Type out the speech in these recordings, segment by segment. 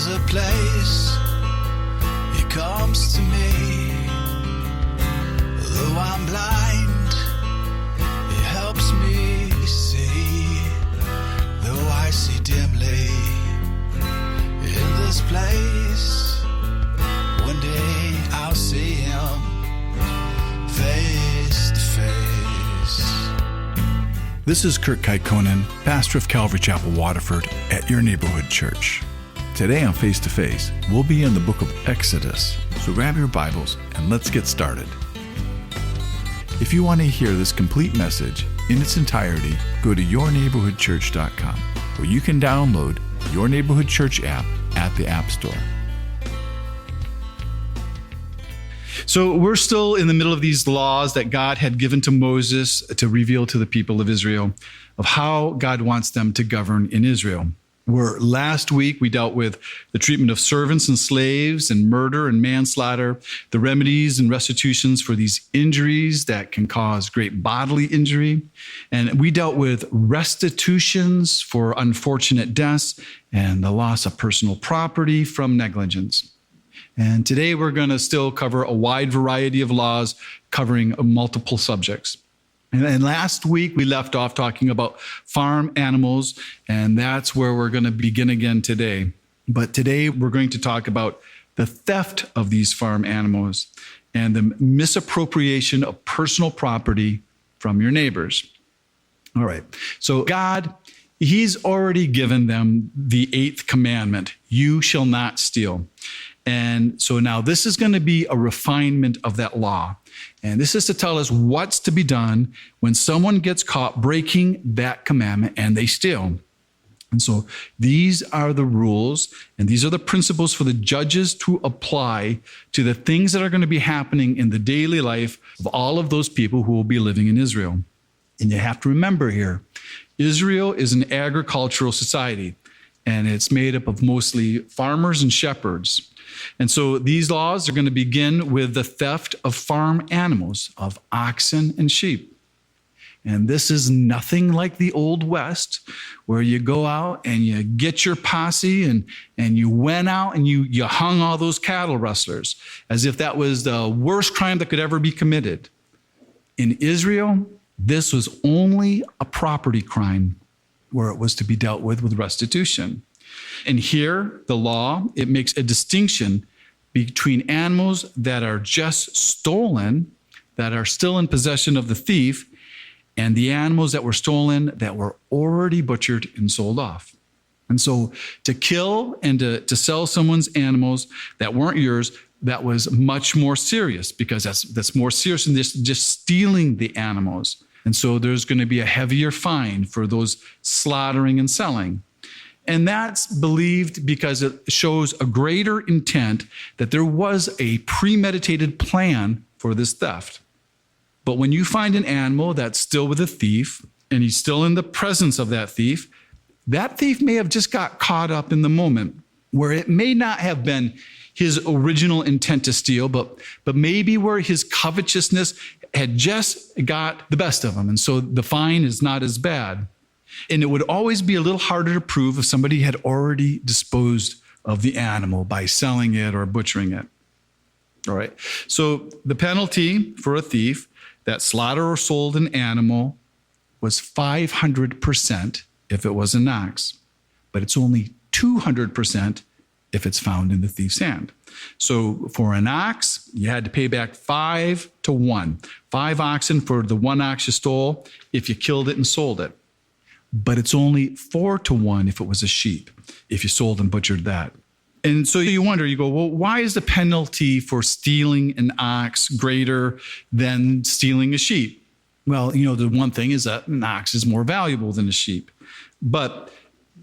There's a place He comes to me. Though I'm blind, He helps me see. Though I see dimly in this place, one day I'll see Him face to face. This is Kurt Kaikkonen, pastor of Calvary Chapel, Waterford, at your neighborhood church. Today on Face to Face, we'll be in the book of Exodus. So grab your Bibles and let's get started. If you want to hear this complete message in its entirety, go to yourneighborhoodchurch.com, where you can download Your Neighborhood Church app at the App Store. So we're still in the middle of these laws that God had given to Moses to reveal to the people of Israel of how God wants them to govern in Israel. Where last week we dealt with the treatment of servants and slaves and murder and manslaughter, the remedies and restitutions for these injuries that can cause great bodily injury. And we dealt with restitutions for unfortunate deaths and the loss of personal property from negligence. And today we're going to still cover a wide variety of laws covering multiple subjects. And last week we left off talking about farm animals, and that's where we're going to begin again today. But today we're going to talk about the theft of these farm animals and the misappropriation of personal property from your neighbors. All right. So God, He's already given them the 8th commandment, you shall not steal. And so now this is going to be a refinement of that law. And this is to tell us what's to be done when someone gets caught breaking that commandment and they steal. And so these are the rules and these are the principles for the judges to apply to the things that are going to be happening in the daily life of all of those people who will be living in Israel. And you have to remember here, Israel is an agricultural society, and it's made up of mostly farmers and shepherds. And so these laws are going to begin with the theft of farm animals, of oxen and sheep. And this is nothing like the Old West, where you go out and you get your posse and you went out and you hung all those cattle rustlers, as if that was the worst crime that could ever be committed. In Israel, this was only a property crime where it was to be dealt with restitution. And here, the law, it makes a distinction between animals that are just stolen, that are still in possession of the thief, and the animals that were stolen that were already butchered and sold off. And so to kill and to sell someone's animals that weren't yours, that was much more serious, because that's more serious than just stealing the animals. And so there's going to be a heavier fine for those slaughtering and selling. And that's believed because it shows a greater intent that there was a premeditated plan for this theft. But when you find an animal that's still with a thief, and he's still in the presence of that thief may have just got caught up in the moment, where it may not have been his original intent to steal, but maybe where his covetousness had just got the best of him. And so the fine is not as bad. And it would always be a little harder to prove if somebody had already disposed of the animal by selling it or butchering it. All right. So the penalty for a thief that slaughtered or sold an animal was 500% if it was an ox, but it's only 200% if it's found in the thief's hand. So for an ox, you had to pay back 5 to 1. 5 oxen for the 1 ox you stole if you killed it and sold it. But it's only 4 to 1 if it was a sheep, if you sold and butchered that. And so you wonder, you go, well, why is the penalty for stealing an ox greater than stealing a sheep? Well, the one thing is that an ox is more valuable than a sheep. But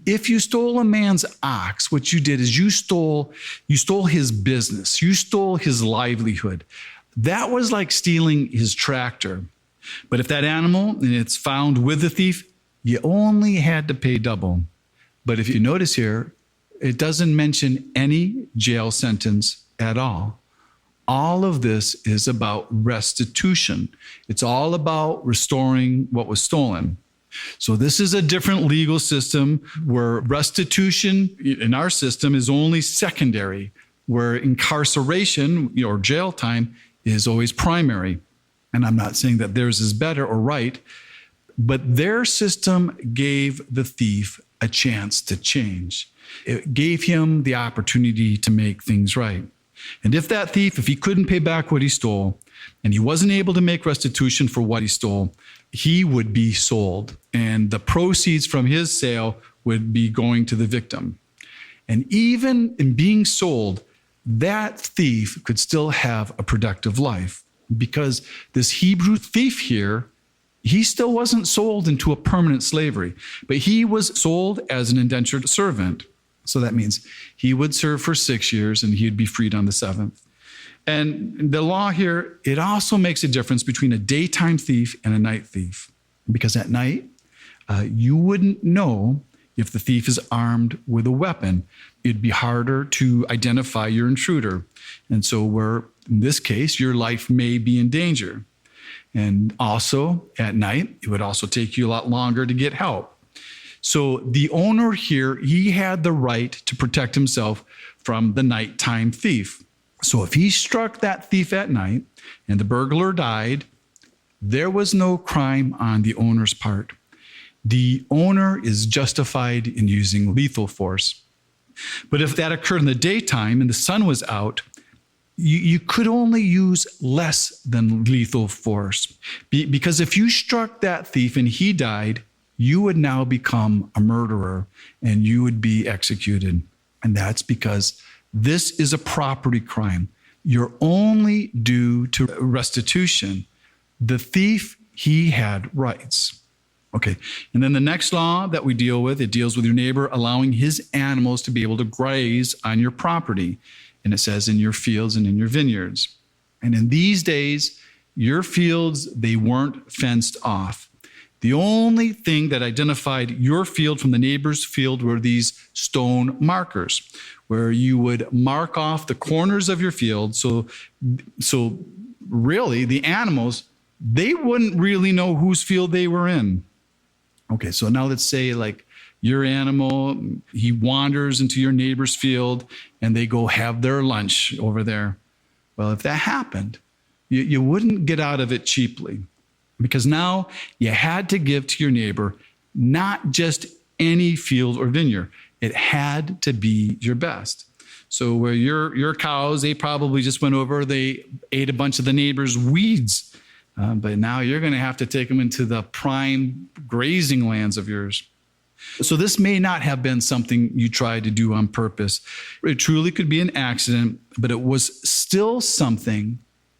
if you stole a man's ox, what you did is you stole his business, you stole his livelihood. That was like stealing his tractor. But if that animal, and it's found with the thief, you only had to pay double. But if you notice here, it doesn't mention any jail sentence at all. All of this is about restitution. It's all about restoring what was stolen. So this is a different legal system where restitution in our system is only secondary, where incarceration or jail time is always primary. And I'm not saying that theirs is better or right, but their system gave the thief a chance to change. It gave him the opportunity to make things right. And if that thief, if he couldn't pay back what he stole, and he wasn't able to make restitution for what he stole, he would be sold. And the proceeds from his sale would be going to the victim. And even in being sold, that thief could still have a productive life, because this Hebrew thief here, he still wasn't sold into a permanent slavery, but he was sold as an indentured servant. So that means he would serve for 6 years and he'd be freed on the 7th. And the law here, it also makes a difference between a daytime thief and a night thief, because at night, you wouldn't know if the thief is armed with a weapon. It'd be harder to identify your intruder. And so where, in this case, your life may be in danger. And also at night, it would also take you a lot longer to get help. So the owner here, he had the right to protect himself from the nighttime thief. So if he struck that thief at night and the burglar died, there was no crime on the owner's part. The owner is justified in using lethal force. But if that occurred in the daytime and the sun was out, you could only use less than lethal force. Because if you struck that thief and he died, you would now become a murderer and you would be executed. And that's because this is a property crime. You're only due to restitution. The thief, he had rights. Okay, and then the next law that we deal with, it deals with your neighbor allowing his animals to be able to graze on your property. And it says in your fields and in your vineyards. And in these days, your fields, they weren't fenced off. The only thing that identified your field from the neighbor's field were these stone markers, where you would mark off the corners of your field. So really, the animals, they wouldn't really know whose field they were in. Okay, so now let's say like your animal, he wanders into your neighbor's field and they go have their lunch over there. Well, if that happened, you wouldn't get out of it cheaply, because now you had to give to your neighbor not just any field or vineyard. It had to be your best. So where your cows, they probably just went over, they ate a bunch of the neighbor's weeds. But now you're going to have to take them into the prime grazing lands of yours. So this may not have been something you tried to do on purpose. It truly could be an accident, but it was still something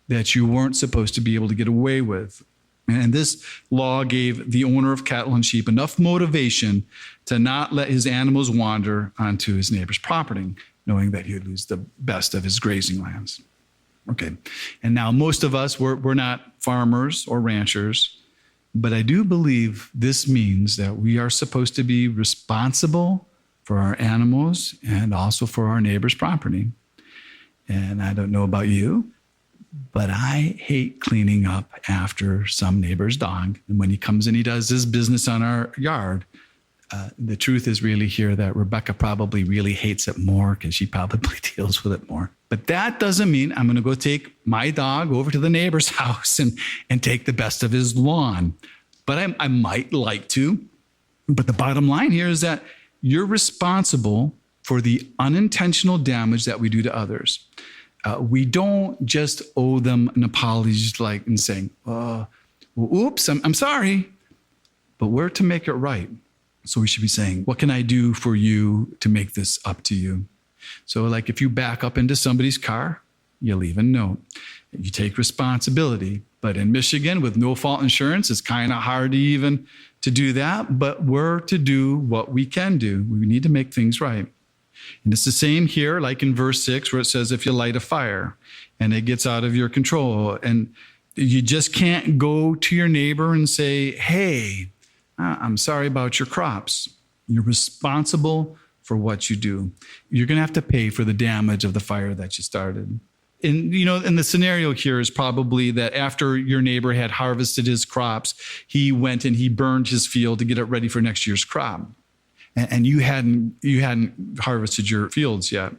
that you weren't supposed to be able to get away with. And this law gave the owner of cattle and sheep enough motivation to not let his animals wander onto his neighbor's property, knowing that he would lose the best of his grazing lands. Okay, and now most of us, we're not farmers or ranchers, but I do believe this means that we are supposed to be responsible for our animals and also for our neighbor's property. And I don't know about you, but I hate cleaning up after some neighbor's dog. And when he comes and he does his business on our yard, the truth is really here that Rebecca probably really hates it more because she probably deals with it more. But that doesn't mean I'm going to go take my dog over to the neighbor's house and take the best of his lawn. But I might like to. But the bottom line here is that you're responsible for the unintentional damage that we do to others. We don't just owe them an apology like and saying, well, oops, I'm sorry. But we're to make it right. So we should be saying, what can I do for you to make this up to you? So like if you back up into somebody's car, you leave a note. You take responsibility. But in Michigan, with no-fault insurance, it's kind of hard to do that. But we're to do what we can do. We need to make things right. And it's the same here, like in verse 6, where it says, if you light a fire and it gets out of your control, and you just can't go to your neighbor and say, hey, I'm sorry about your crops. You're responsible for what you do. You're going to have to pay for the damage of the fire that you started. And, and the scenario here is probably that after your neighbor had harvested his crops, he went and he burned his field to get it ready for next year's crop. And you hadn't harvested your fields yet.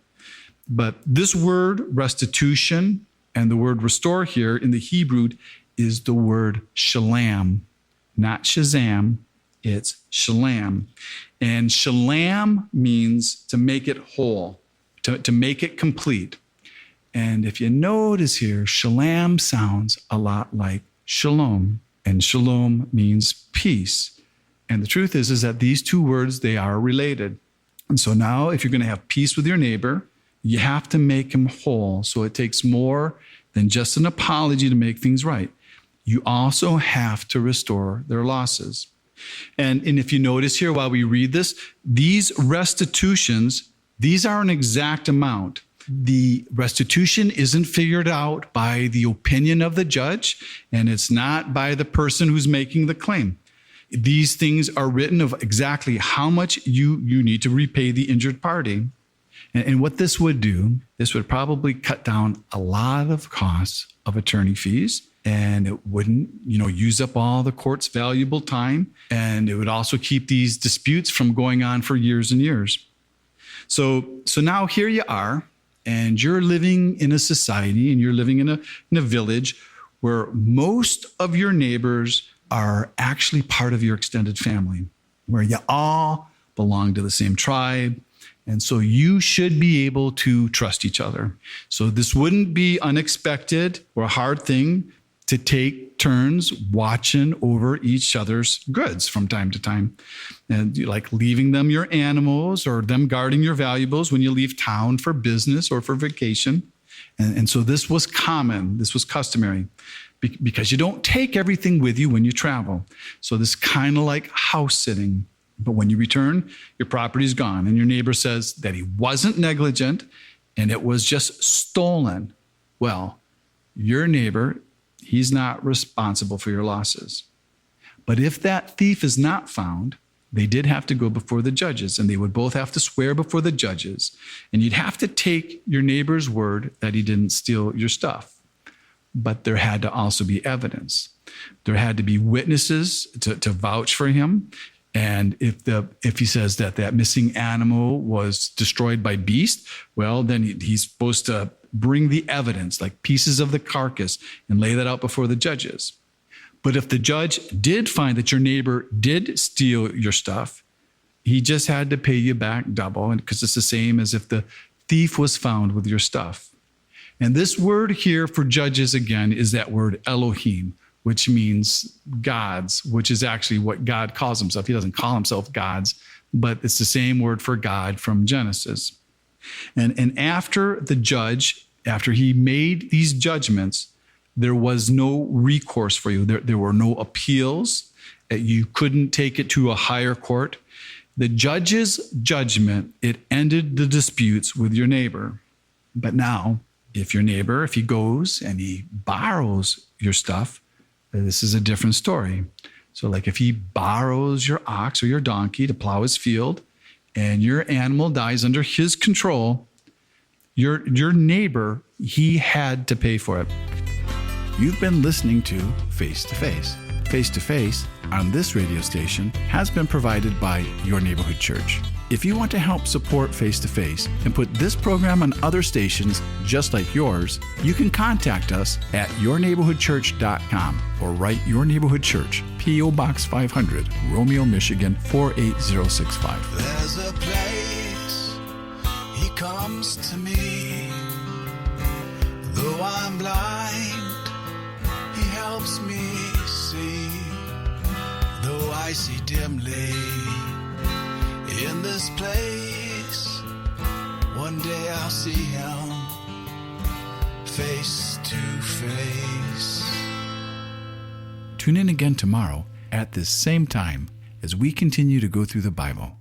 But this word restitution and the word restore here in the Hebrew is the word shalom, not shazam. It's shalom. And shalom means to make it whole, to make it complete. And if you notice here, shalom sounds a lot like shalom. And shalom means peace. And the truth is that these two words, they are related. And so now if you're going to have peace with your neighbor, you have to make him whole. So it takes more than just an apology to make things right. You also have to restore their losses. And if you notice here while we read this, these restitutions, these are an exact amount. The restitution isn't figured out by the opinion of the judge, and it's not by the person who's making the claim. These things are written of exactly how much you need to repay the injured party. And what this would do, this would probably cut down a lot of costs of attorney fees, and it wouldn't, use up all the court's valuable time. And it would also keep these disputes from going on for years and years. So now here you are, and you're living in a society, and you're living in a village where most of your neighbors are actually part of your extended family, where you all belong to the same tribe. And so you should be able to trust each other. So this wouldn't be unexpected or a hard thing to take turns watching over each other's goods from time to time. And like leaving them your animals or them guarding your valuables when you leave town for business or for vacation. And so this was common, this was customary, because you don't take everything with you when you travel. So this kind of like house sitting. But when you return, your property's gone. And your neighbor says that he wasn't negligent and it was just stolen. Well, your neighbor, he's not responsible for your losses. But if that thief is not found, they did have to go before the judges, and they would both have to swear before the judges. And you'd have to take your neighbor's word that he didn't steal your stuff. But there had to also be evidence. There had to be witnesses to vouch for him. And if he says that missing animal was destroyed by beast, well, then he's supposed to bring the evidence, like pieces of the carcass, and lay that out before the judges. But if the judge did find that your neighbor did steal your stuff, he just had to pay you back double, because it's the same as if the thief was found with your stuff. And this word here for judges, again, is that word Elohim, which means gods, which is actually what God calls himself. He doesn't call himself gods, but it's the same word for God from Genesis. And after the judge, after he made these judgments, there was no recourse for you. There were no appeals. You couldn't take it to a higher court. The judge's judgment, it ended the disputes with your neighbor. But now, if your neighbor, if he goes and he borrows your stuff, this is a different story. So like if he borrows your ox or your donkey to plow his field and your animal dies under his control, your neighbor, he had to pay for it. You've been listening to Face to Face. Face to Face on this radio station has been provided by Your Neighborhood Church. If you want to help support Face to Face and put this program on other stations just like yours, you can contact us at yourneighborhoodchurch.com or write Your Neighborhood Church, P.O. Box 500, Romeo, Michigan 48065. There's a place he comes to me. Though I'm blind, he helps me see. Though I see dimly in this place, one day I'll see him face to face. Tune in again tomorrow at this same time as we continue to go through the Bible.